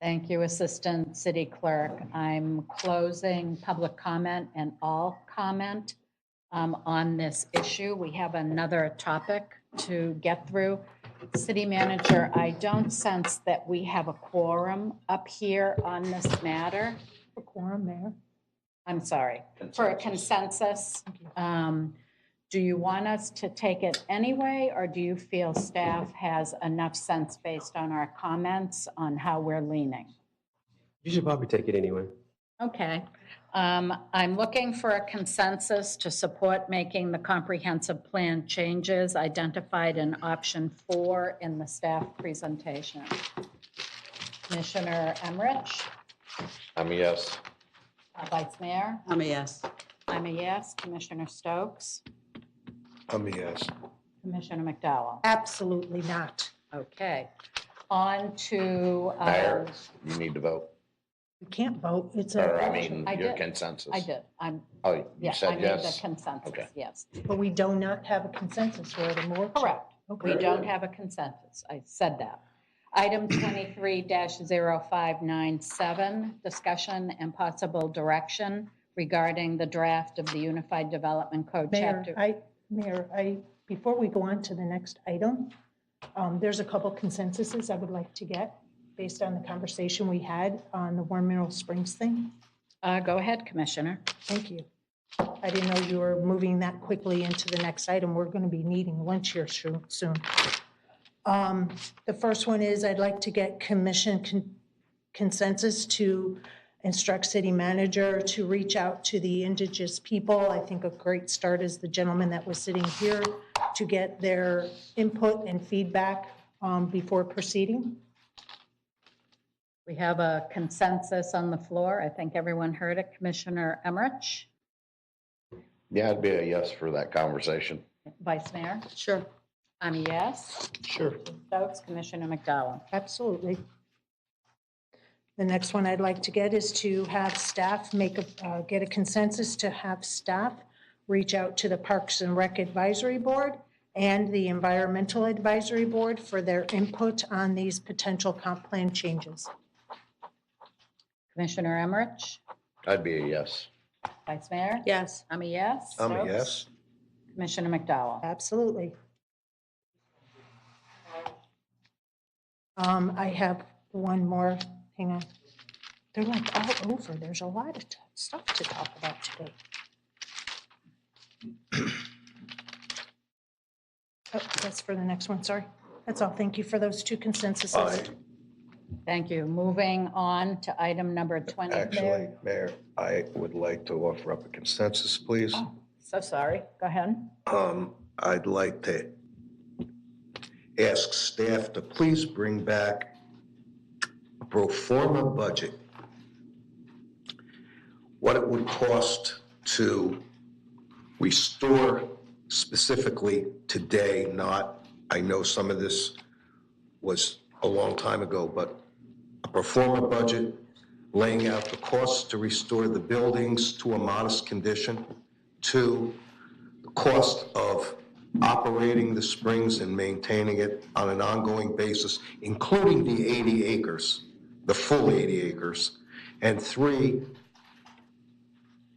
Thank you, Assistant City Clerk. I'm closing public comment and all comment on this issue. We have another topic to get through. City Manager, I don't sense that we have a quorum up here on this matter. A quorum, Mayor? I'm sorry, for a consensus. Do you want us to take it anyway, or do you feel staff has enough sense based on our comments on how we're leaning? You should probably take it anyway. Okay. I'm looking for a consensus to support making the comprehensive plan changes identified in option 4 in the staff presentation. Commissioner Emmerich? I'm a yes. Vice Mayor? I'm a yes. I'm a yes. Commissioner Stokes? I'm a yes. Commissioner McDowell? Absolutely not. Okay. On to. Mayor, you need to vote. You can't vote. It's Or, I a, mean, I your did. consensus. I did. Oh, you Yeah, I said made yes? the consensus, Okay. yes. but we do not have a consensus. We're at a more. Correct. We Okay. don't have a consensus. I said that. Item 23-0597, discussion and possible direction regarding the draft of the Unified Development Code Mayor, Chapter. before we go on to the next item, there's a couple consensuses I would like to get based on the conversation we had on the Warm Mineral Springs thing. Go ahead, Commissioner. Thank you. I didn't know you were moving that quickly into the next item. We're going to be needing lunch here soon. The first one is I'd like to get commission consensus to instruct city manager to reach out to the indigenous people. I think a great start is the gentleman that was sitting here to get their input and feedback before proceeding. We have a consensus on the floor. I think everyone heard it. Commissioner Emmerich, Yeah, I'd be a yes for that conversation. Vice Mayor. Sure. I'm a yes. Sure. Stokes, Commissioner McDowell. Absolutely. The next one I'd like to get is to have staff get a consensus to have staff reach out to the Parks and Rec Advisory Board and the Environmental Advisory Board for their input on these potential comp plan changes. Commissioner Emmerich, I'd be a yes. Vice Mayor. Yes. I'm a yes. I'm a Stokes? yes. Commissioner McDowell. Absolutely. I have one more, hang on. They're like all over. There's a lot of stuff to talk about today. Oh, that's for the next one, sorry. That's all. Thank you for those two consensuses. Thank you. Moving on to item number 20. Actually, Mayor, I would like to offer up a consensus, please. Oh, so sorry. Go ahead. I'd like to ask staff to please bring back a pro forma budget. What it would cost to restore specifically today, not, I know some of this was a long time ago, but a pro forma budget laying out the costs to restore the buildings to a modest condition, to the cost of operating the springs and maintaining it on an ongoing basis, including the 80 acres, the full 80 acres, and 3,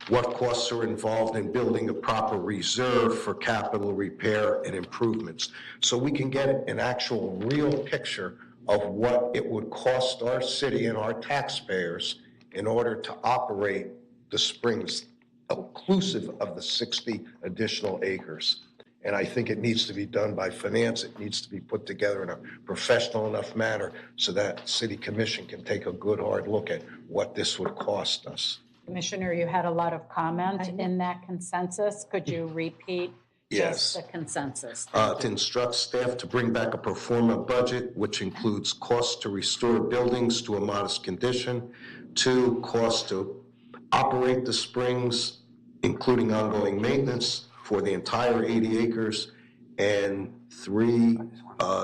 what costs are involved in building a proper reserve for capital repair and improvements. So we can get an actual real picture of what it would cost our city and our taxpayers in order to operate the springs, inclusive of the 60 additional acres. And I think it needs to be done by finance. It needs to be put together in a professional enough manner so that city commission can take a good hard look at what this would cost us. Commissioner, you had a lot of comment in that consensus. Could you repeat just Yes. the consensus? To instruct staff to bring back a pro forma budget, which includes costs to restore buildings to a modest condition, 2, costs to operate the springs, including ongoing maintenance for the entire 80 acres, and 3,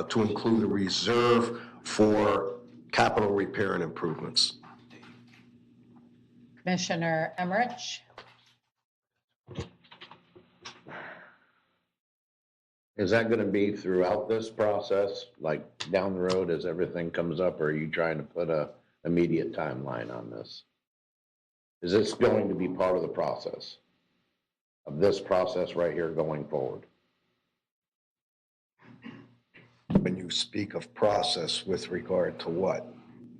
to include a reserve for capital repair and improvements. Commissioner Emmerich? Is that gonna be throughout this process, like down the road as everything comes up, or are you trying to put a immediate timeline on this? Is this going to be part of the process? Of this process right here going forward? When you speak of process with regard to what?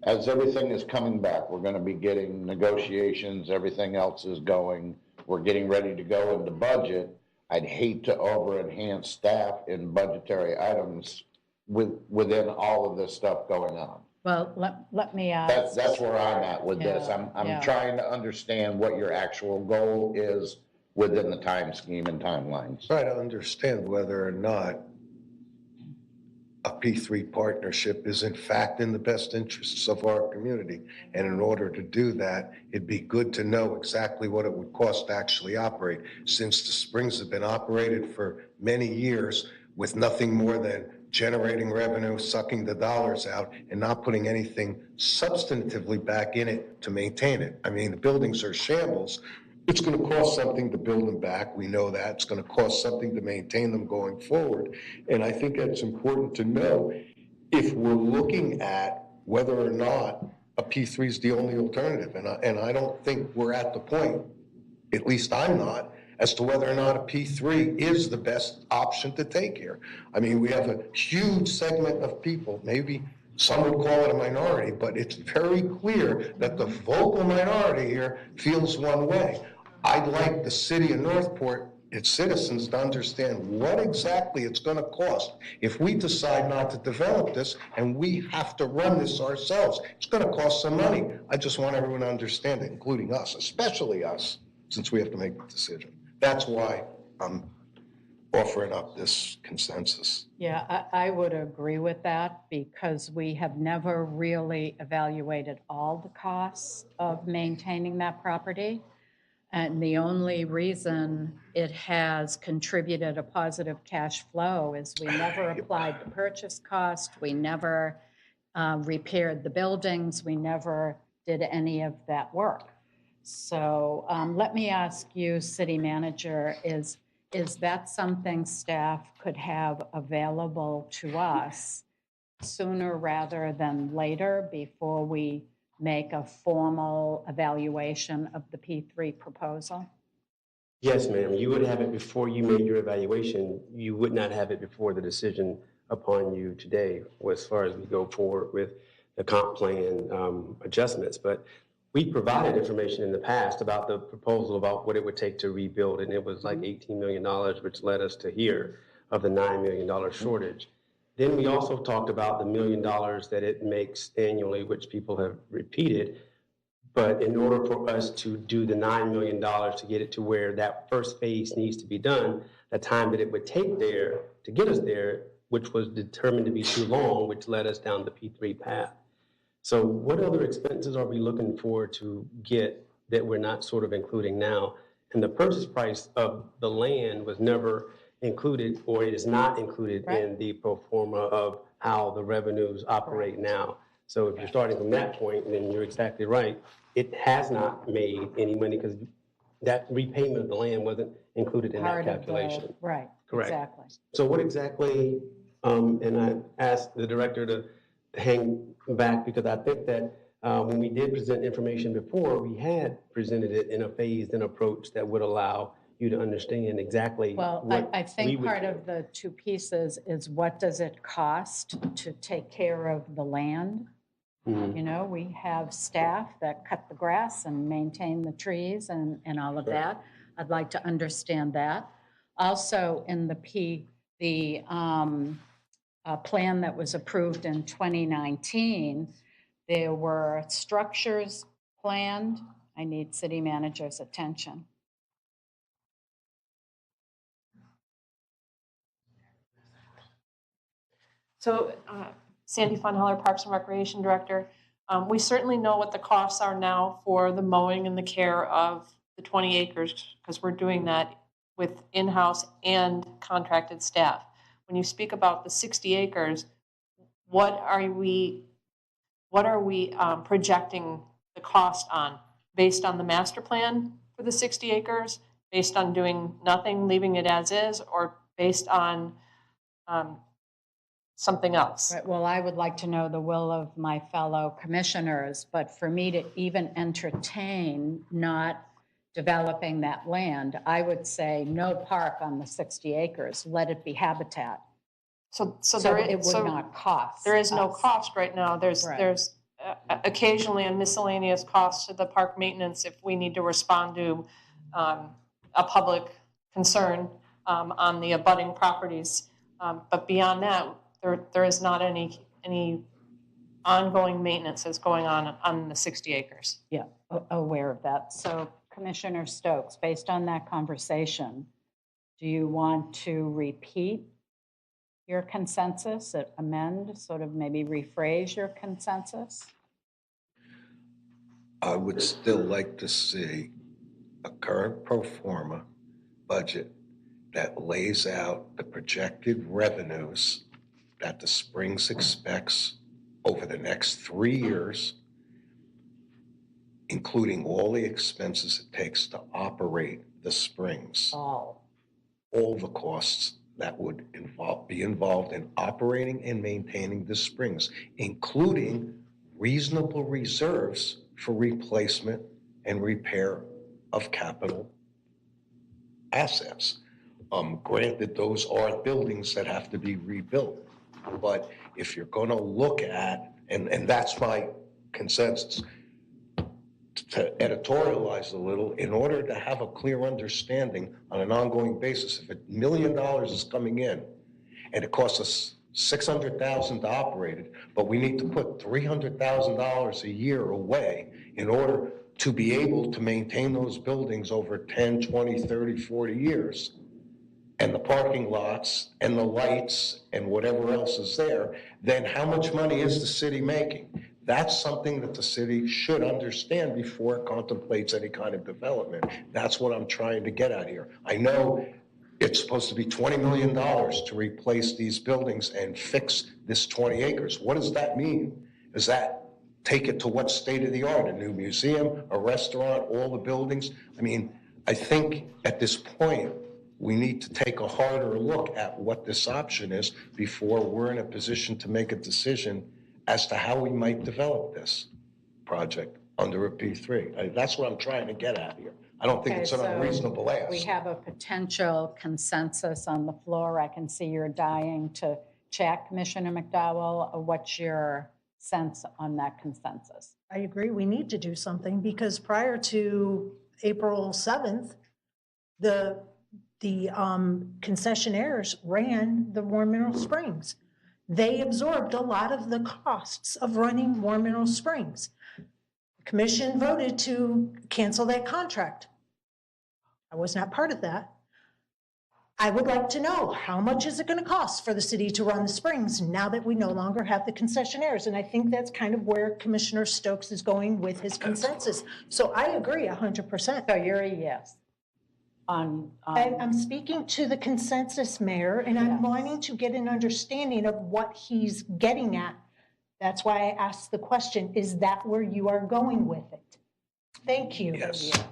As everything is coming back, we're gonna be getting negotiations, everything else is going, we're getting ready to go into budget. I'd hate to over enhance staff in budgetary items within all of this stuff going on. Well, let me That's where I'm at with this. Yeah, I'm yeah. trying to understand what your actual goal is within the time scheme and timelines. Try to understand whether or not a P3 partnership is in fact in the best interests of our community. And in order to do that, it'd be good to know exactly what it would cost to actually operate. Since the Springs have been operated for many years with nothing more than generating revenue, sucking the dollars out, and not putting anything substantively back in it to maintain it. I mean, the buildings are shambles. It's going to cost something to build them back. We know that. It's going to cost something to maintain them going forward. And I think that's important to know if we're looking at whether or not a P3 is the only alternative. And I don't think we're at the point, at least I'm not, as to whether or not a P3 is the best option to take here. I mean, we have a huge segment of people, maybe some would call it a minority, but it's very clear that the vocal minority here feels one way. I'd like the city of Northport, its citizens, to understand what exactly it's going to cost if we decide not to develop this and we have to run this ourselves. It's going to cost some money. I just want everyone to understand it, including us, especially us, since we have to make the decision. That's why I'm offering up this consensus. Yeah, I would agree with that because we have never really evaluated all the costs of maintaining that property. And the only reason it has contributed a positive cash flow is we never applied the purchase cost, we never repaired the buildings, we never did any of that work. So let me ask you, city manager, is that something staff could have available to us sooner rather than later before we make a formal evaluation of the P3 proposal? Yes, ma'am. You would have it before you made your evaluation. You would not have it before the decision upon you today as far as we go forward with the comp plan adjustments. But we provided information in the past about the proposal about what it would take to rebuild, and it was like $18 million, which led us to here of the $9 million shortage. Then we also talked about the $1 million that it makes annually, which people have repeated. But in order for us to do the $9 million to get it to where that first phase needs to be done, the time that it would take there to get us there, which was determined to be too long, which led us down the P3 path. So what other expenses are we looking for to get that we're not sort of including now? And the purchase price of the land was never included, or it is not included in the pro forma of how the revenues operate now. So if you're starting from that point, then you're exactly right. It has not made any money because that repayment of the land wasn't included in that calculation. Right, Correct. exactly. So what exactly, and I asked the director to hang back because I think that when we did present information before, we had presented it in a phased in approach that would allow you to understand exactly Well, what I we think would part do. of the two pieces is what does it cost to take care of the land? Mhm. You know, we have staff that cut the grass and maintain the trees and all of Sure. that. I'd like to understand that. Also, in the plan that was approved in 2019, there were structures planned. I need city manager's attention. So Sandy Funheller, Parks and Recreation Director, we certainly know what the costs are now for the mowing and the care of the 20 acres because we're doing that with in-house and contracted staff. When you speak about the 60 acres, what are we projecting the cost on based on the master plan for the 60 acres, based on doing nothing, leaving it as is, or based on something else. Right, well, I would like to know the will of my fellow commissioners, but for me to even entertain not developing that land, I would say no park on the 60 acres, let it be habitat. So So there it is, would not cost. there is no us. cost right now. There's Right. occasionally a miscellaneous cost to the park maintenance if we need to respond to a public concern on the abutting properties. But beyond that, there is not any ongoing maintenance that's going on the 60 acres. Yeah, aware of that. So Commissioner Stokes, based on that conversation, do you want to repeat your consensus, amend, sort of maybe rephrase your consensus? I would still like to see a current pro forma budget that lays out the projected revenues that the Springs expects over the next 3 years, including all the expenses it takes to operate the Springs, All. all the costs that would be involved in operating and maintaining the Springs, including reasonable reserves for replacement and repair of capital assets. Granted, those are buildings that have to be rebuilt, but if you're going to look at, and that's my consensus, to editorialize a little, in order to have a clear understanding on an ongoing basis, if $1 million is coming in and it costs us $600,000 to operate it, but we need to put $300,000 a year away in order to be able to maintain those buildings over 10, 20, 30, 40 years, and the parking lots and the lights and whatever else is there, then how much money is the city making? That's something that the city should understand before it contemplates any kind of development. That's what I'm trying to get at here. I know it's supposed to be $20 million to replace these buildings and fix this 20 acres. What does that mean? Does that take it to what state of the art? A new museum, a restaurant, all the buildings? I mean, I think at this point, we need to take a harder look at what this option is before we're in a position to make a decision as to how we might develop this project under a P3. That's what I'm trying to get at here. I don't think Okay, it's an so unreasonable ask. We have a potential consensus on the floor. I can see you're dying to chat, Commissioner McDowell. What's your sense on that consensus? I agree, we need to do something because prior to April 7th, the concessionaires ran the Warm Mineral Springs. They absorbed a lot of the costs of running Warm Mineral Springs. The commission voted to cancel that contract. I was not part of that. I would like to know, how much is it going to cost for the city to run the springs now that we no longer have the concessionaires? And I think that's kind of where Commissioner Stokes is going with his consensus. So I agree 100%. So you're a yes on, I'm speaking to the consensus, Mayor, and I'm Yes. wanting to get an understanding of what he's getting at. That's why I asked the question, is that where you are going with it? Thank you. Yes.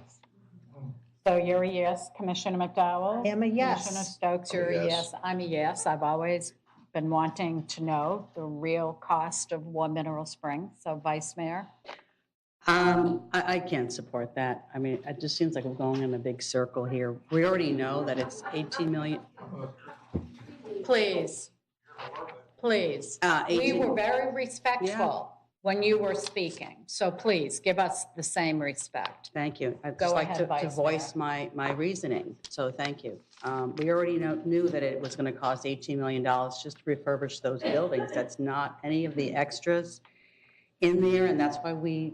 So you're a yes, Commissioner McDowell? I am a yes. Commissioner Stokes, you're a Yes. yes. I'm a yes. I've always been wanting to know the real cost of Warm Mineral Springs. So Vice Mayor? I can't support that. I mean, it just seems like we're going in a big circle here. We already know that it's 18 million. Please, please. We 18 were very respectful when you were speaking. So please, give us the same respect. Thank you. I'd Go just like ahead, to Vice voice my reasoning, so thank you. We already knew that it was going to cost $18 million just to refurbish those buildings. That's not any of the extras in there, and that's why we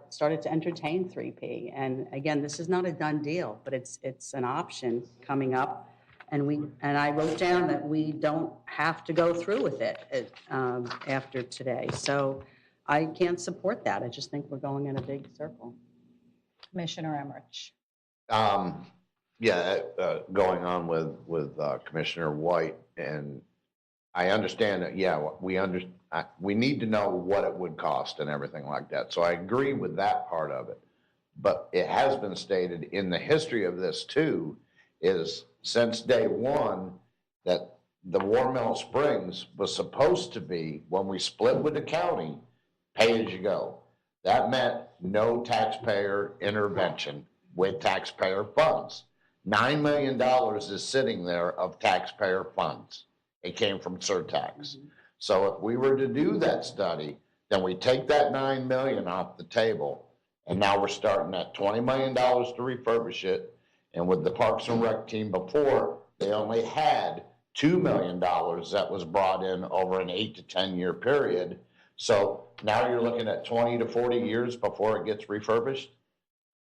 started to entertain 3P. And again, this is not a done deal, but it's an option coming up. And I wrote down that we don't have to go through with it after today. So I can't support that. I just think we're going in a big circle. Commissioner Emmerich. Going on with Commissioner White, and I understand that, we need to know what it would cost and everything like that. So I agree with that part of it. But it has been stated in the history of this too, is since day one, that the War Mill Springs was supposed to be, when we split with the county, pay as you go. That meant no taxpayer intervention with taxpayer funds. $9 million is sitting there of taxpayer funds. It came from surtax. So if we were to do that study, then we take that 9 million off the table, and now we're starting at $20 million to refurbish it. And with the Parks and Rec team before, they only had $2 million that was brought in over an 8 to 10 year period. So now you're looking at 20 to 40 years before it gets refurbished,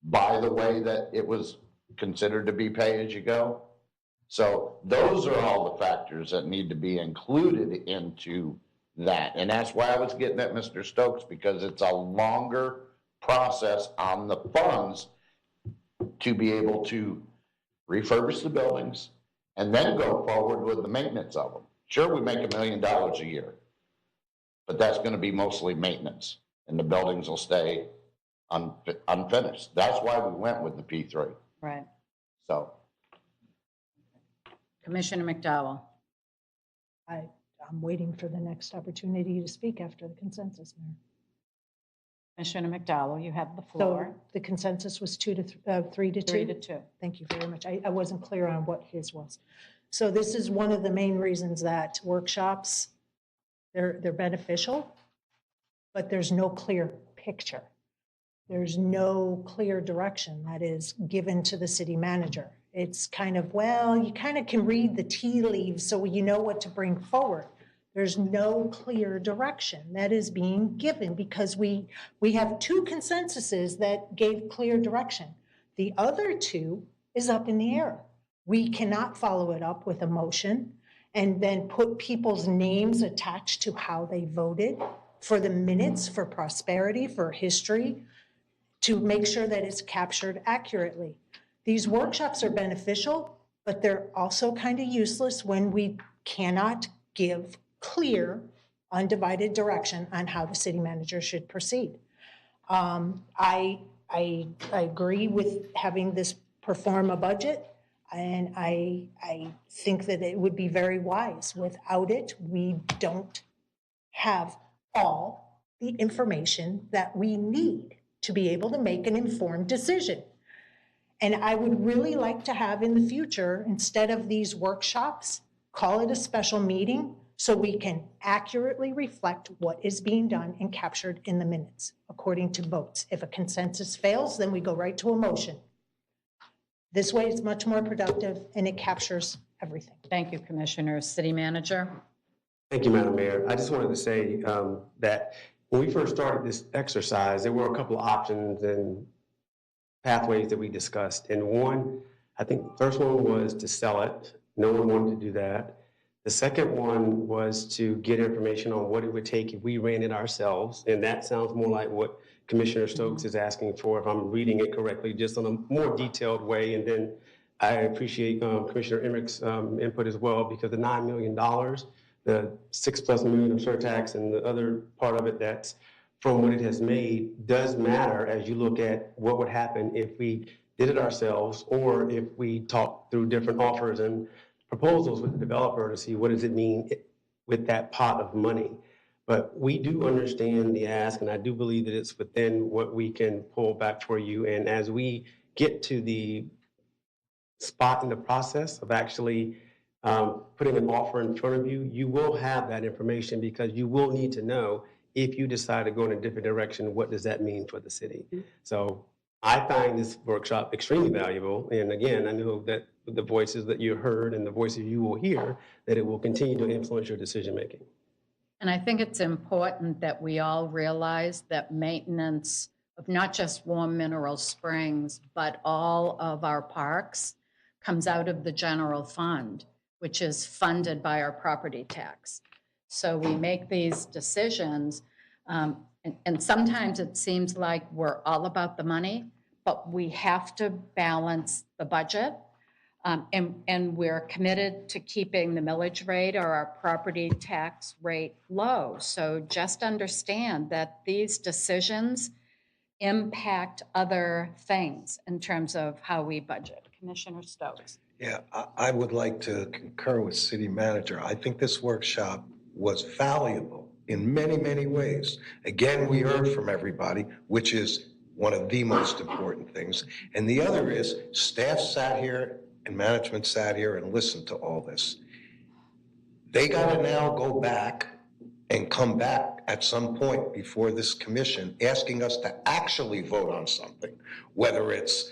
by the way that it was considered to be pay as you go. So those are all the factors that need to be included into that. And that's why I was getting at Mr. Stokes, because it's a longer process on the funds to be able to refurbish the buildings and then go forward with the maintenance of them. Sure, we make $1 million a year, but that's going to be mostly maintenance, and the buildings will stay unfinished. That's why we went with the P3. Right. So Commissioner McDowell. I'm waiting for the next opportunity to speak after the consensus, Mayor. Commissioner McDowell, you have the So floor. the consensus was 3 to 2? 3 to 2. Thank you very much. I wasn't clear on what his was. So this is one of the main reasons that workshops, they're beneficial, but there's no clear picture. There's no clear direction that is given to the city manager. It's kind of, well, you kind of can read the tea leaves so you know what to bring forward. There's no clear direction that is being given because we have 2 consensuses that gave clear direction. The other 2 is up in the air. We cannot follow it up with a motion and then put people's names attached to how they voted for the minutes, for prosperity, for history, to make sure that it's captured accurately. These workshops are beneficial, but they're also kind of useless when we cannot give clear, undivided direction on how the city manager should proceed. I agree with having this perform a budget, and I think that it would be very wise. Without it, we don't have all the information that we need to be able to make an informed decision. And I would really like to have in the future, instead of these workshops, call it a special meeting so we can accurately reflect what is being done and captured in the minutes according to votes. If a consensus fails, then we go right to a motion. This way it's much more productive and it captures everything. Thank you, Commissioner. City Manager. Thank you, Madam Mayor. I just wanted to say that when we first started this exercise, there were a couple of options and pathways that we discussed. And one, I think the first one was to sell it. No one wanted to do that. The second one was to get information on what it would take if we ran it ourselves. And that sounds more like what Commissioner Stokes is asking for, if I'm reading it correctly, just on a more detailed way. And then I appreciate Commissioner Emmerich's input as well, because the $9 million, the $6+ million of surtax and the other part of it that's from what it has made does matter as you look at what would happen if we did it ourselves, or if we talk through different offers and proposals with the developer to see what does it mean with that pot of money. But we do understand the ask, and I do believe that it's within what we can pull back for you. And as we get to the spot in the process of actually putting an offer in front of you, you will have that information, because you will need to know, if you decide to go in a different direction, what does that mean for the city? So I find this workshop extremely valuable. And again, I know that the voices that you heard and the voices you will hear, that it will continue to influence your decision-making. And I think it's important that we all realize that maintenance of not just Warm Mineral Springs, but all of our parks comes out of the general fund, which is funded by our property tax. So we make these decisions, and sometimes it seems like we're all about the money, but we have to balance the budget. And we're committed to keeping the millage rate or our property tax rate low. So just understand that these decisions impact other things in terms of how we budget. Commissioner Stokes. Yeah, I would like to concur with city manager. I think this workshop was valuable in many, many ways. Again, we heard from everybody, which is one of the most important things. And the other is staff sat here and management sat here and listened to all this. They got to now go back and come back at some point before this commission, asking us to actually vote on something, whether it's,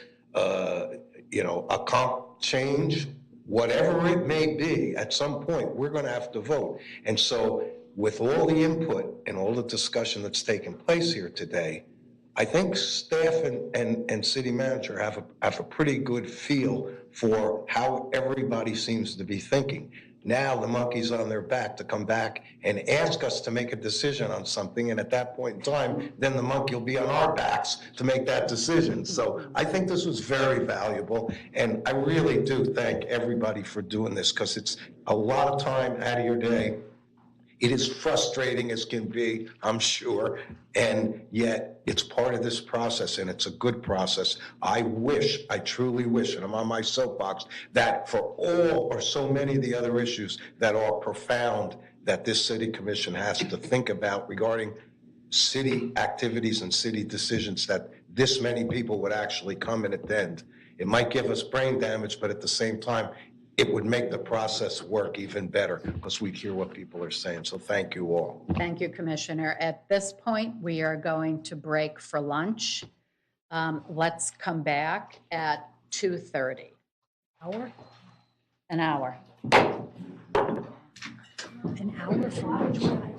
a comp change, whatever it may be, at some point, we're going to have to vote. And so with all the input and all the discussion that's taken place here today, I think staff and city manager have a pretty good feel for how everybody seems to be thinking. Now the monkey's on their back to come back and ask us to make a decision on something, and at that point in time, then the monkey will be on our backs to make that decision. So I think this was very valuable, and I really do thank everybody for doing this, because it's a lot of time out of your day. It is frustrating as can be, I'm sure, and yet it's part of this process, and it's a good process. I truly wish, and I'm on my soapbox, that for all or so many of the other issues that are profound that this city commission has to think about regarding city activities and city decisions, that this many people would actually come and attend. It might give us brain damage, but at the same time, it would make the process work even better because we'd hear what people are saying. So thank you all. Thank you, Commissioner. At this point, we are going to break for lunch. Let's come back at 2:30. Hour? An hour. An hour from which one?